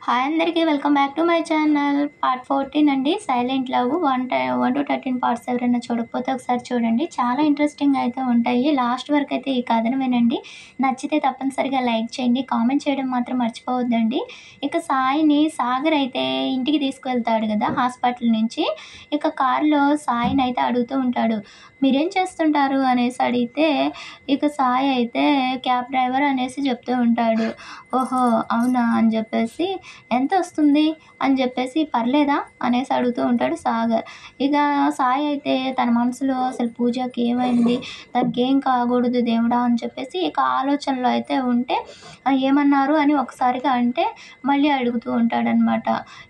Hi అందరికీ welcome back to my channel. Part 14 అండి. 'Silent love' 1-13 parts ఎవరైనా చూడకపోతే ఒకసారి చూడండి. చాలా ఇంట్రెస్టింగ్‌గా అయితే ఉంటాయి. లాస్ట్ వరకు అయితే ఈ కథను వినండి. నచ్చితే తప్పనిసరిగా లైక్ చేయండి. కామెంట్ చేయడం మాత్రం మర్చిపోవద్దండి. ఇక సాయిని సాగర్ అయితే ఇంటికి తీసుకువెళ్తాడు కదా హాస్పిటల్ నుంచి. ఇక కారులో సాయిని అయితే అడుగుతూ ఉంటాడు. మీరేం చేస్తుంటారు అనేసి అడిగితే ఇక సాయి అయితే క్యాబ్ డ్రైవర్ అనేసి చెప్తూ ఉంటాడు. ఓహో! అవునా అని చెప్పేసి ఎంతొస్తుంది అని జెప్పేసి పర్లేదా అనేసి అడుగుతూ ఉంటాడు సాగర్. ఇక సాయి అయితే తన మనసులో అసలు పూజకి ఏమైంది? తనకేం కాకూడదు దేవుడా అని చెప్పేసి ఇక ఆలోచనలో అయితే ఉంటే ఏమన్నారు అని ఒకసారిగా అంటే మళ్ళీ అడుగుతూ ఉంటాడనమాట.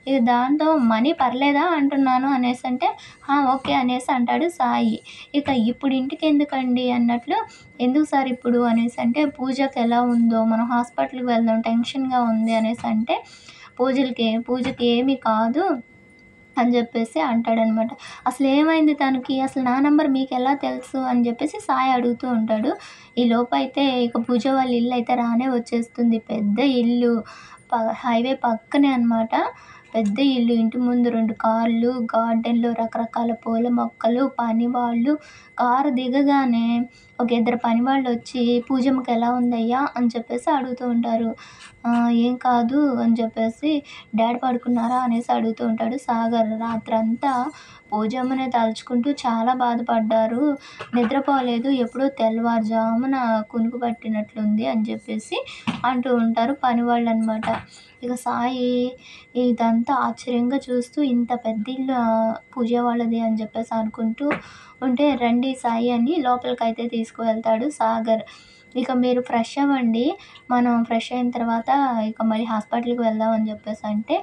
ఇక దాంతో మనీ పర్లేదా అంటున్నాను అనేసంటే, "ఆ! ఓకే" అనేసి అంటాడు సాయి. ఇక ఇప్పుడు ఇంటికెందుకండి అన్నట్లు, "ఎందుకు సార్ ఇప్పుడు" అనేసంటే, "పూజకి ఎలా ఉందో మనం హాస్పిటల్‌కి వెళ్దాం టెన్షన్‌గా ఉంది" అనేసంటే, పూజకి ఏమి కాదు అని జెప్పేసి అంటాడనమాట. అసలేమైంది తనకి? అసలు నా నంబర్ మీకెలా తెలుసు? అని జెప్పేసి సాయి అడుగుతూ ఉంటాడు. ఈలోపైతే ఇక పూజ వాళ్ళ ఇల్లయితే రానే వచ్చేస్తుంది. పెద్ద ఇల్లు. హైవే పక్కనే అనమాట. పెద్ద ఇల్లు. ఇంటి ముందు 2 కార్లు, గార్డెన్‌లో రకరకాల పూల మొక్కలు, పనివాళ్ళు. కారు దిగగానే ఒక ఇద్దరు పనివాళ్ళొచ్చి "పూజమ్మకెలా ఉందయ్యా?" అని చెప్పేసి అడుగుతూ ఉంటారు. "ఏం కాదు" అని చెప్పేసి డ్యాడీ పడుకున్నారా అనేసి అడుగుతూ ఉంటాడు సాగర్. రాత్రంతా పూజమ్మనే తలుచుకుంటూ చాలా బాధపడ్డారు. నిద్రపోలేదు. ఎప్పుడో తెల్లవారుజామున కునుకు పట్టినట్లుంది అని చెప్పేసి అంటూ ఉంటారు పనివాళ్ళనమాట. ఇక సాయి ఇదంతా ఆశ్చర్యంగా చూస్తూ ఇంత పెద్ద ఇల్లు పూజ వాళ్ళది అని చెప్పేసి అనుకుంటూ ఉంటే, రండి సాయి అని లోపలికైతే తీసుకువెళ్తాడు సాగర్. ఇక మీరు ఫ్రెష్ అవ్వండి. మనం ఫ్రెష్ అయిన తర్వాత ఇక మళ్ళీ హాస్పిటల్‌కి వెళ్దాం అని చెప్పేసంటే,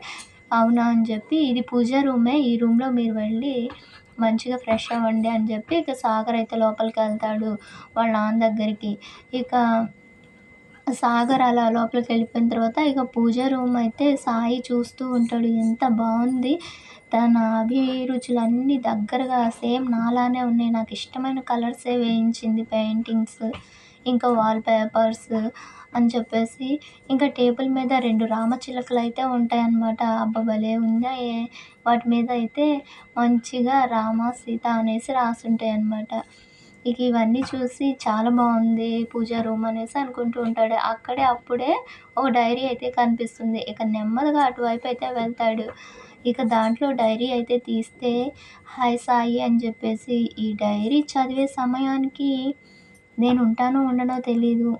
అవునా అని చెప్పి ఇది పూజ రూమే. ఈ రూమ్‌లో మీరు వెళ్ళి మంచిగా ఫ్రెష్ అవ్వండి అని చెప్పి ఇక సాగర్ అయితే లోపలికెళ్తాడు వాళ్ళ నాన్న దగ్గరికి. ఇక సాగర్ అలా లోపలికెళ్ళిపోయిన తర్వాత ఇక పూజ రూమ్ అయితే సాయి చూస్తూ ఉంటాడు. ఎంత బావుంది. తన అభిరుచులన్నీ దగ్గరగా సేమ్ నాలానే ఉన్నాయి. నాకిష్టమైన కలర్సే వేయించింది పెయింటింగ్స్. ఇంకా వాల్ పేపర్స్ అని చెప్పేసి ఇంకా టేబుల్ మీద 2 రామచిలకలైతే ఉంటాయన్నమాట. అబ్బా! భలే ఉన్నాయే! వాటి మీద అయితే మంచిగా రామ, సీత అనేసి రాసుంటాయన్నమాట. ఇక ఇవన్నీ చూసి చాలా బావుంది పూజా రూమ్ అనేసి అనుకుంటూ ఉంటాడు. అక్కడే అప్పుడే ఒక డైరీ అయితే కనిపిస్తుంది. ఇక నెమ్మదిగా అటువైపు అయితే వెళ్తాడు. ఇక దాంట్లో డైరీ అయితే తీస్తే హాయ్ సాయి అని చెప్పేసి ఈ డైరీ చదివే సమయానికి నేనుంటానో ఉండనో తెలీదు.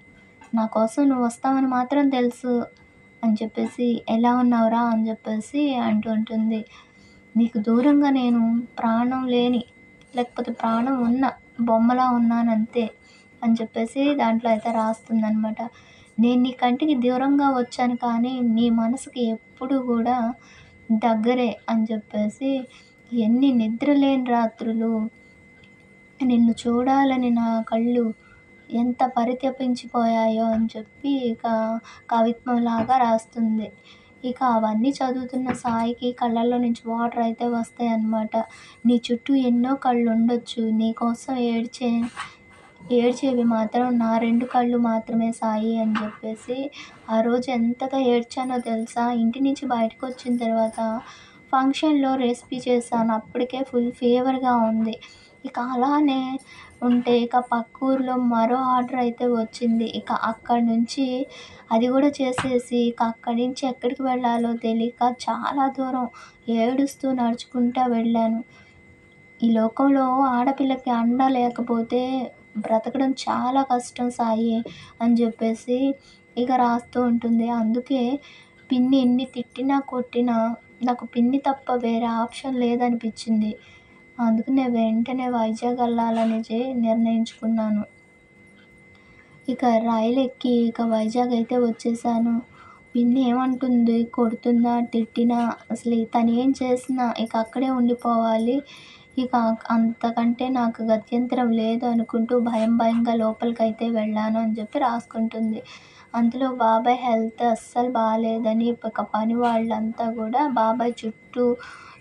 నా కోసం నువ్వొస్తావని మాత్రం తెలుసు అని చెప్పేసి ఎలా ఉన్నావురా అని చెప్పేసి అంటూ ఉంటుంది. నీకు దూరంగా నేను ప్రాణం లేని లేకపోతే ప్రాణం ఉన్న బొమ్మలా ఉన్నానంతే అని చెప్పేసి దాంట్లో అయితే రాస్తుందనమాట. నేను నీ కంటికి దూరంగా వచ్చాను కానీ నీ మనసుకి ఎప్పుడు గూడా దగ్గరే అని చెప్పేసి ఎన్ని నిద్రలేని రాత్రులు నిన్ను చూడాలని నా కళ్ళు ఎంత పరితపించిపోయాయో అని చెప్పి ఇక కవిత్వంలాగా రాస్తుంది. ఇక అవన్నీ చదువుతున్న సాయికి కళ్ళల్లో నుంచి వాటర్ అయితే వస్తాయన్నమాట. నీ చుట్టూ ఎన్నో కళ్ళుండొచ్చు. నీ కోసం ఏడ్చేవి మాత్రం నా 2 కళ్ళు మాత్రమే సాయి అని చెప్పేసి ఆ రోజు ఎంతగా ఏడ్చానో తెలుసా? ఇంటి నుంచి బయటకొచ్చిన తర్వాత ఫంక్షన్‌లో రెసిపీ చేశాను. అప్పటికే ఫుల్ ఫీవర్‌గా ఉంది. ఇక అలానే ఉంటే ఇక పక్క ఊర్లో మరో ఆర్డర్ అయితే వచ్చింది. ఇక అక్కడి నుంచి అది గూడా చేసేసి ఇక అక్కడి నుంచి ఎక్కడికి వెళ్ళాలో తెలియక చాలా దూరం ఏడుస్తూ నడుచుకుంటా వెళ్ళాను. ఈ లోకంలో ఆడపిల్లకి అండ లేకపోతే బ్రతకడం చాలా కష్టం సాయి అని జెప్పేసి ఇక రాస్తూ ఉంటుంది. అందుకే పిన్ని ఎన్ని తిట్టినా, కొట్టినా నాకు పిన్ని తప్ప వేరే ఆప్షన్ లేదనిపిచ్చింది. అందుకనే వెంటనే వైజాగ్ ఎళ్ళాలనేసి నిర్ణయించుకున్నాను. ఇక రైలెక్కి ఇక వైజాగ్ అయితే వచ్చేసాను. పిన్ని ఏమంటుంది? కొడుతుందా? తిట్టినా అసలు తనేం చేసినా ఇక అక్కడే ఉండిపోవాలి. ఇక అంతకంటే నాకు గత్యంతరం లేదు అనుకుంటూ భయంగా లోపలికైతే వెళ్ళాను అని చెప్పి రాసుకుంటుంది. అంతలో బాబాయ్ హెల్త్ అస్సలు బాలేదని ఇక పని వాళ్ళంతా గూడా బాబాయ్ చుట్టూ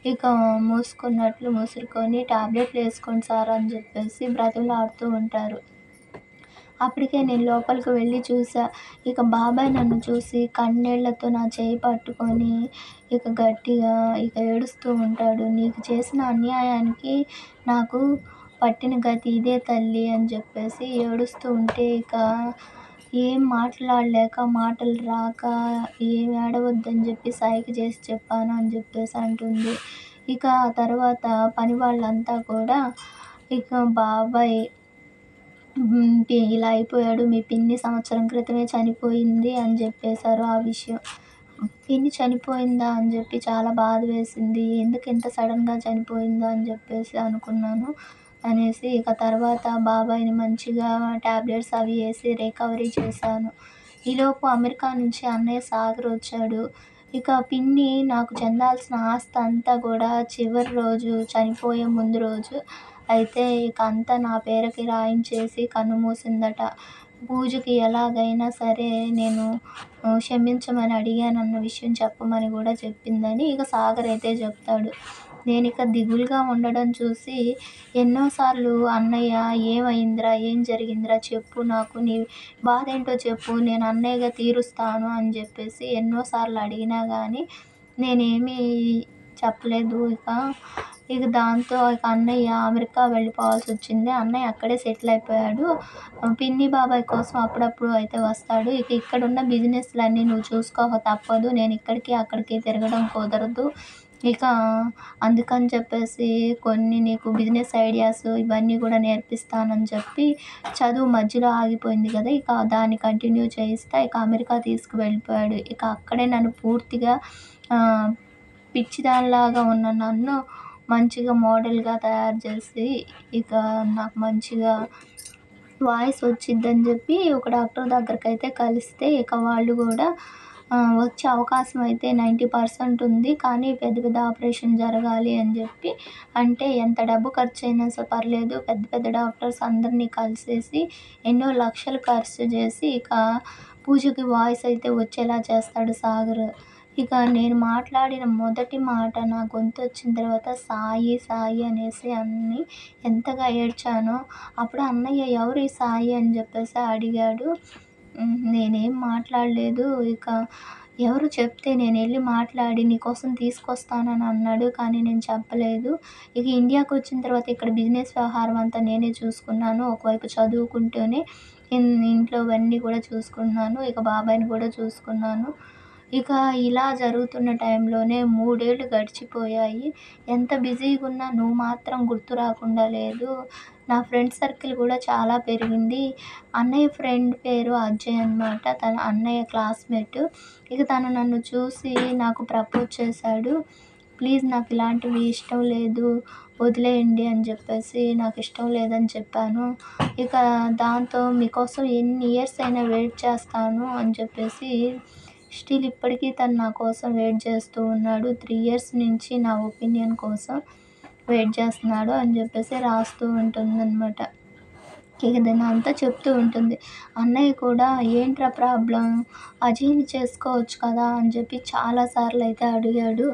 ఇక మూసుకున్నట్లు ముసురుకొని టాబ్లెట్లు ఏసుకోండి సార్ అని చెప్పేసి బ్రతిమలాడుతూ ఉంటారు. అప్పటికే నేను లోపలికి వెళ్ళి చూసా. ఇక బాబాయ్ నన్ను చూసి కన్నీళ్లతో నా చెయ్యి పట్టుకొని ఇక గట్టిగా ఇక ఏడుస్తూ ఉంటాడు. "నీకు చేసిన అన్యాయానికి నాకు పట్టిన గతి ఇదే తల్లి" అని చెప్పేసి ఏడుస్తూ ఉంటే ఇక ఏం మాట్లాడలేక, మాటలు రాక, ఏం ఏడవద్దని చెప్పి సైగ చేసి చెప్పాను అని చెప్పేసి అంటుంది. ఇక ఆ తర్వాత పని వాళ్ళంతా కూడా ఇక బాబాయ్ ఇలా అయిపోయాడు. మీ పిన్ని సంవత్సరం క్రితమే చనిపోయింది అని చెప్పేశారు ఆ విషయం. పిన్ని చనిపోయిందా అని చెప్పి చాలా బాధ వేసింది. ఎందుకు ఇంత సడన్‌గా చనిపోయిందా అని చెప్పేసి అనుకున్నాను. అనేసి ఇక తర్వాత బాబాయిని మంచిగా టాబ్లెట్స్ అవి ఏసి రికవరీ చేశాను. ఈలోపు అమెరికా నుంచి అన్నయ్య సాగర్ వచ్చాడు. ఇక పిన్ని నాకు చెందాల్సిన ఆస్తి అంతా కూడా చివరి రోజు చనిపోయే ముందు రోజు అయితే ఇక అంతా నా పేరుకి రాయించేసి కన్నుమూసిందట. పూజకి ఎలాగైనా సరే నేను క్షమించమని అడిగానన్న విషయం చెప్పమని గూడా చెప్పిందని ఇక సాగర్ అయితే చెప్తాడు. నేనిక దిగులుగా ఉండడం చూసి ఎన్నో సార్లు "అన్నయ్య ఏమైందిరా? ఏం జరిగిందిరా? చెప్పు నాకు. నీ బాధేంటో చెప్పు. నేను అన్నయ్యగా తీరుస్తాను" అని చెప్పేసి ఎన్నో సార్లు అడిగినా గానీ నేనేమీ చెప్పలేదు. ఇక దాంతో ఇక అన్నయ్య అమెరికా వెళ్ళిపోవాల్సొచ్చింది. అన్నయ్య అక్కడే సెటిల్ అయిపోయాడు. పిన్ని, బాబాయ్ కోసం అప్పుడప్పుడు అయితే వస్తాడు. ఇక ఇక్కడున్న బిజినెస్‌లన్నీ నువ్వు చూసుకోక తప్పదు. నేను ఇక్కడికి, అక్కడికి తిరగడం కుదరదు. ఇక అందుకని చెప్పేసి కొన్ని నీకు బిజినెస్ ఐడియాస్ ఇవన్నీ గూడా నేర్పిస్తానని చెప్పి చదువు మధ్యలో ఆగిపోయింది గదా! ఇక దాన్ని కంటిన్యూ చేయిస్తా ఇక అమెరికా తీసుకువెళ్ళిపోయాడు. ఇక అక్కడే నన్ను పూర్తిగా ఆహ్, పిచ్చిదానిలాగా ఉన్న నన్ను మంచిగా మోడల్‌గా తయారు చేసి ఇక నాకు మంచిగా వాయిస్ వచ్చిద్దని చెప్పి ఒక డాక్టర్ దగ్గరకైతే కలిస్తే ఇక వాళ్ళు గూడా వచ్చే అవకాశం అయితే 90% ఉంది. కానీ పెద్ద పెద్ద ఆపరేషన్ జరగాలి అని చెప్పి అంటే ఎంత డబ్బు ఖర్చయినా పర్లేదు. పెద్ద పెద్ద డాక్టర్స్ అందరినీ కలిసేసి ఎన్నో లక్షలు ఖర్చు చేసి ఇక పూజకి వాయిస్ అయితే వచ్చేలా చేస్తాడు సాగర్. ఇక నేను మాట్లాడిన మొదటి మాట నా గొంతొచ్చిన తర్వాత సాయి, సాయి అనేసి ఎంతగా ఏడ్చానో అప్పుడు అన్నయ్య ఎవరు ఈ సాయి అని చెప్పేసి అడిగాడు. నేనేం మాట్లాడలేదు. ఇక ఎవరో చెప్తే నేనెళ్ళి మాట్లాడి నీకోసం తీసుకొస్తానని అన్నాడు. కానీ నేను చెప్పలేదు. ఇక ఇండియాకొచ్చిన తర్వాత ఇక్కడ బిజినెస్ వ్యవహారం అంతా నేనే చూసుకున్నాను. ఒకవైపు చదువుకుంటూనే ఇంట్లోవన్నీ కూడా చూసుకున్నాను. ఇక బాబాయిని కూడా చూసుకున్నాను. ఇక ఇలా జరుగుతున్న టైంలోనే 3 ఏళ్ళు గడిచిపోయాయి. ఎంత బిజీగున్నా నువ్వు మాత్రం గుర్తు రాకుండా లేదు. నా ఫ్రెండ్ సర్కిల్ కూడా చాలా పెరిగింది. అన్నయ్య ఫ్రెండ్ పేరు అజయ్ అనమాట. తను అన్నయ్య క్లాస్‌మేట్. ఇక తను నన్ను చూసి నాకు ప్రపోజ్ చేశాడు. ప్లీజ్ నాకు ఇలాంటివి ఇష్టం లేదు. వదిలేయండి అని చెప్పేసి నాకిష్టం లేదని చెప్పాను. ఇక దాంతో మీకోసం ఎన్ని ఇయర్స్ అయినా వెయిట్ చేస్తాను అని చెప్పేసి స్టిల్ ఇప్పటికీ తను నా కోసం వెయిట్ చేస్తూ ఉన్నాడు. 3 ఇయర్స్ నుంచి నా ఒపీనియన్ కోసం వెయిట్ చేస్తున్నాడు అని చెప్పేసి రాస్తూ ఉంటుందనమాట. ఇక అంతా చెప్తూ ఉంటుంది. అన్నయ్య కూడా ఏంట్రా ప్రాబ్లమ్? అజయ్‌ని చేసుకోవచ్చు కదా! అని చెప్పి చాలా సార్లయితే అడిగాడు.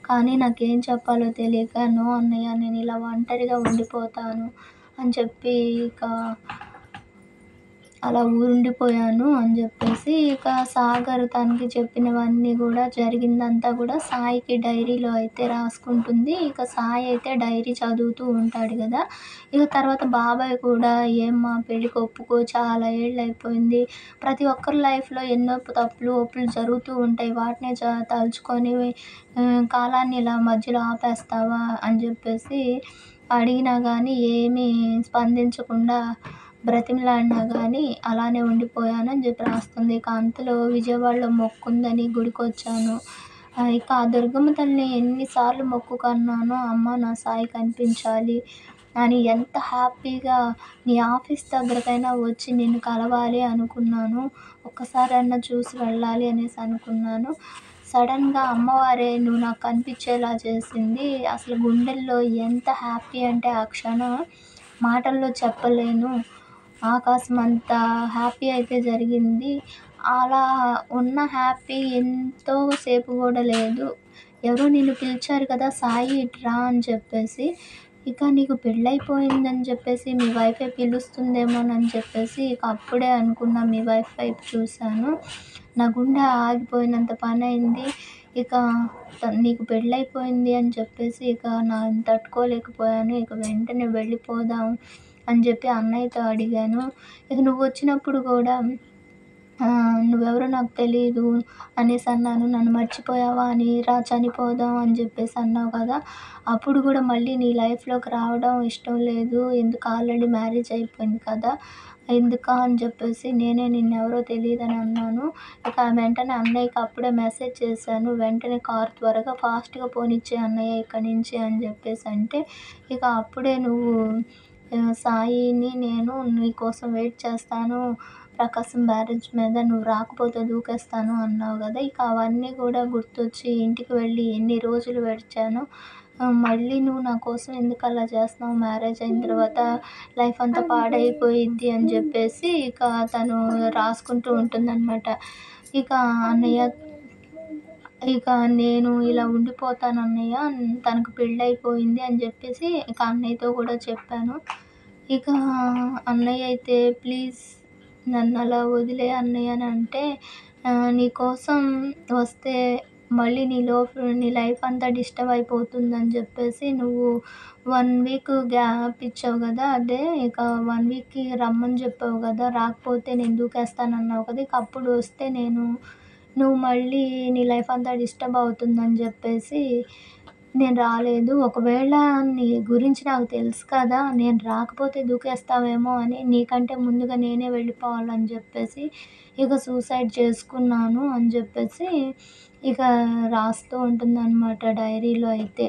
కానీ నాకేం చెప్పాలో తెలియక నో అన్నయ్య నేను ఇలా ఒంటరిగా ఉండిపోతాను అని చెప్పి ఇక అలా ఉండిపోయాను అని చెప్పేసి ఇక సాగర్ తనకి చెప్పినవన్నీ గూడా జరిగిందంతా గూడా సాయికి డైరీలో అయితే రాసుకుంటుంది. ఇక సాయి అయితే డైరీ చదువుతూ ఉంటాడు గదా! ఇక తర్వాత బాబాయ్ కూడా ఏమ్మా పెళ్ళికి ఒప్పుకో చాలా ఏళ్ళయిపోయింది. ప్రతి ఒక్కరి లైఫ్‌లో ఎన్నో తప్పులు, ఒప్పులు జరుగుతూ ఉంటాయి. వాటినే తలుచుకొని కాలాన్ని ఇలా మధ్యలో ఆపేస్తావా అని జెప్పేసి అడిగినా గానీ ఏమీ స్పందించకుండా బ్రతిమిలాడినా గానీ అలానే ఉండిపోయానని చెప్పి రాస్తుంది. ఇక అంతలో విజయవాడలో మొక్కుందని గుడికొచ్చాను. ఇక ఆ దుర్గమ్మ తల్లిని ఎన్ని సార్లు మొక్కుకున్నానో అమ్మ నా సాయి కనిపించాలి అని ఎంత హ్యాపీగా నీ ఆఫీస్ దగ్గరకైనా వచ్చి నిన్ను కలవాలి అనుకున్నాను. ఒక్కసారన్నా చూసి వెళ్ళాలి అనేసి అనుకున్నాను. సడన్‌గా అమ్మవారే నువ్వు నాకు కనిపించేలా చేసింది. అసలు గుండెల్లో ఎంత హ్యాపీ అంటే ఆ క్షణం మాటల్లో చెప్పలేను. ఆకాశమంత హ్యాపీ అయితే జరిగింది. అలా ఉన్న హ్యాపీ ఎంతో సేపు గూడా లేదు. ఎవరో నిన్ను పిలిచారు కదా! సాయి ఇటు రా అని చెప్పేసి. ఇక నీకు పెళ్ళైపోయిందని చెప్పేసి మీ వైఫే పిలుస్తుందేమోనని చెప్పేసి ఇక అప్పుడే అనుకున్నా మీ వైఫ్ వైపు చూశాను. నా గుండె ఆగిపోయినంత పనయింది. ఇక నీకు పెళ్ళైపోయింది అని చెప్పేసి ఇక తట్టుకోలేకపోయాను. ఇక వెంటనే వెళ్ళిపోదాం అని చెప్పి అన్నయ్యతో అడిగాను. ఇక నువ్వొచ్చినప్పుడు గూడా నువ్వెవరో నాకు తెలీదు అనేసన్నాను. నన్ను మర్చిపోయావా అని, రా చనిపోదాం అని చెప్పేసి అన్నావు కదా! అప్పుడు గూడా మళ్ళీ నీ లైఫ్‌లోకి రావడం ఇష్టం లేదు. ఎందుకు ఆల్రెడీ మ్యారేజ్ అయిపోయింది కదా! ఎందుకా అని చెప్పేసి నేనే నిన్నెవరో తెలీదని అన్నాను. ఇక వెంటనే అన్నయ్యకి అప్పుడే మెసేజ్ చేశాను. వెంటనే కారు త్వరగా ఫాస్ట్‌గా పోనిచ్చేయి అన్నయ్య ఇక్కడి నుంచి అని చెప్పేసి అంటే, ఇక అప్పుడే నువ్వు సాయిని నేను నీకోసం వెయిట్ చేస్తాను. ప్రకాశం బ్యారేజ్ మీద నువ్వు రాకపోతే దూకేస్తాను అన్నావు గదా! ఇక అవన్నీ గూడా గుర్తొచ్చి ఇంటికి వెళ్ళి ఎన్ని రోజులు ఏడ్చానో. మళ్ళీ నువ్వు నా కోసం ఎందుకలా చేస్తున్నావు? మ్యారేజ్ అయిన తర్వాత లైఫ్ అంతా పాడైపోయిద్ది అని జెప్పేసి ఇక తను రాసుకుంటూ ఉంటుందనమాట. ఇక అన్నయ్య ఇక నేను ఇలా ఉండిపోతానన్నయ్య, తనకు పెళ్ళైపోయింది అని జెప్పేసి ఇక అన్నయ్యతో గూడా చెప్పాను. ఇక అన్నయ్య అయితే ప్లీజ్ నన్నలా వదిలేయి అన్నయ్య అని అంటే, నీకోసం వస్తే మళ్ళీ నీ లైఫ్ అంతా డిస్టర్బ్ అయిపోతుందని చెప్పేసి నువ్వు 1 వీక్ గ్యాప్ ఇచ్చావు గదా! అదే ఇక 1 వీక్‌కి రమ్మని చెప్పావు గదా! రాకపోతే నేను దూకేస్తానన్నావు కదా! ఇక అప్పుడు వస్తే నువ్వు మళ్ళీ నీ లైఫ్ అంతా డిస్టర్బ్ అవుతుందని చెప్పేసి నేను రాలేదు. ఒకవేళ నీ గురించి నాకు తెలుసు కదా! నేను రాకపోతే దూకేస్తావేమో అని నీకంటే ముందుగా నేనే వెళ్ళిపోవాలని జెప్పేసి ఇక సూసైడ్ చేసుకున్నాను అని జెప్పేసి ఇక రాస్తూ ఉంటుందనమాట డైరీలో అయితే.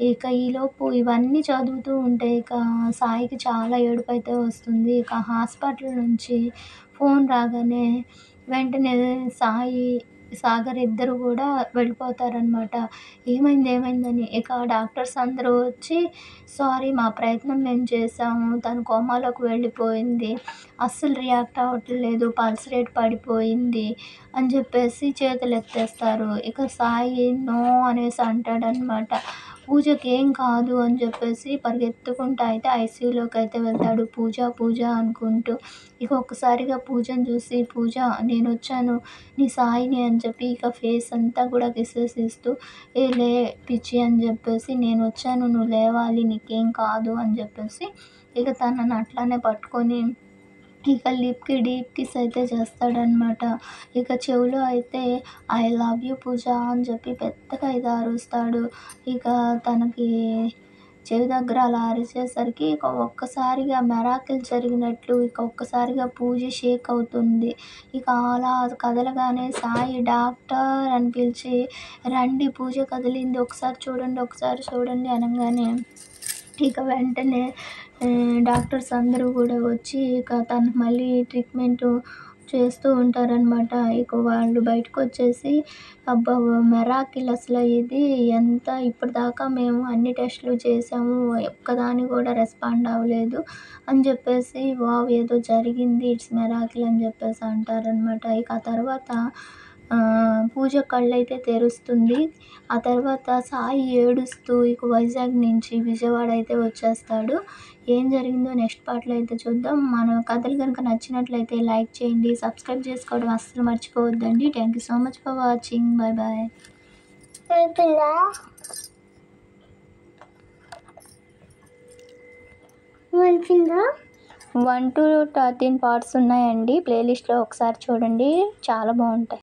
ఇక ఈలోపు ఇవన్నీ చదువుతూ ఉంటే ఇక సాయికి చాలా ఏడుపైతే వస్తుంది. ఇక హాస్పిటల్ నుంచి ఫోన్ రాగానే వెంటనే సాయి, సాగర్ ఇద్దరు గూడా వెళ్ళిపోతారనమాట. ఏమైందని. ఇక డాక్టర్స్ అందరూ వచ్చి, సారీ మా ప్రయత్నం మేము చేశాము. తను కోమాలోకి వెళ్ళిపోయింది. అస్సలు రియాక్ట్ అవ్వట్లేదు. పల్స్ రేట్ పడిపోయింది అని చెప్పేసి చేతులెత్తేస్తారు. ఇక సాయి నో అనేసి అంటాడనమాట. పూజకేం కాదు అని చెప్పేసి పరిగెత్తుకుంటా అయితే ఐసీయూలోకైతే వెళ్తాడు. పూజ అనుకుంటూ. ఇక ఒక్కసారిగా పూజని చూసి, పూజ నేనొచ్చాను నీ సాయిని అని చెప్పి ఇక ఫేస్ అంతా కూడా కిసెస్ ఇస్తూ, ఏ లే పిచ్చి అని చెప్పేసి నేనొచ్చాను నువ్వు లేవాలి నీకేం కాదు అని చెప్పేసి ఇక తనని అట్లానే పట్టుకొని ఇక లిప్‌కి డీప్ కిస్ అయితే చేస్తాడనమాట. ఇక చెవిలో అయితే ఐ లవ్ యూ పూజ అని చెప్పి పెద్దగా అయితే అరుస్తాడు. ఇక తనకి చెవి దగ్గర అలా అరిచేసరికి ఇక ఒక్కసారిగా మిరాకిల్ జరిగినట్లు ఇక ఒక్కసారిగా పూజ షేక్ అవుతుంది. ఇక అలా కదలగానే సాయి డాక్టర్ అని పిలిచి, రండి పూజ కదిలింది ఒకసారి చూడండి అనంగానే ఇక వెంటనే డాక్టర్స్ అందరూ గూడా వచ్చి ఇక తనకు మళ్ళీ ట్రీట్మెంటు చేస్తూ ఉంటారనమాట. ఇక వాళ్ళు బయటకొచ్చేసి, అబ్బా! మిరాకిల్ అసల ఇది ఇప్పటిదాకా మేము అన్ని టెస్టులు చేసాము. ఒక్కదానికి గూడా రెస్పాండ్ అవ్వలేదు అని జెప్పేసి, వావ్! ఏదో జరిగింది. ఇట్స్ మిరాకిల్ అని జెప్పేసి అంటారనమాట. ఇక ఆ తర్వాత పూజ కళ్ళైతే తెరుస్తుంది. ఆ తర్వాత సాయి ఏడుస్తూ ఇక వైజాగ్ నుంచి విజయవాడ అయితే వచ్చేస్తాడు. ఏం జరిగిందో నెక్స్ట్ పార్ట్‌లో అయితే చూద్దాం. మన కథలు గనుక నచ్చినట్లయితే లైక్ చేయండి. సబ్స్క్రైబ్ చేసుకోవడం అస్సలు మర్చిపోవద్దండి. Thank you so much for watching. Bye bye. అయిపోయిందా? అయిపోయిందా? 1-13 పార్ట్స్ ఉన్నాయండి. ప్లేలిస్ట్‌లో ఒకసారి చూడండి. చాలా బావుంటాయి.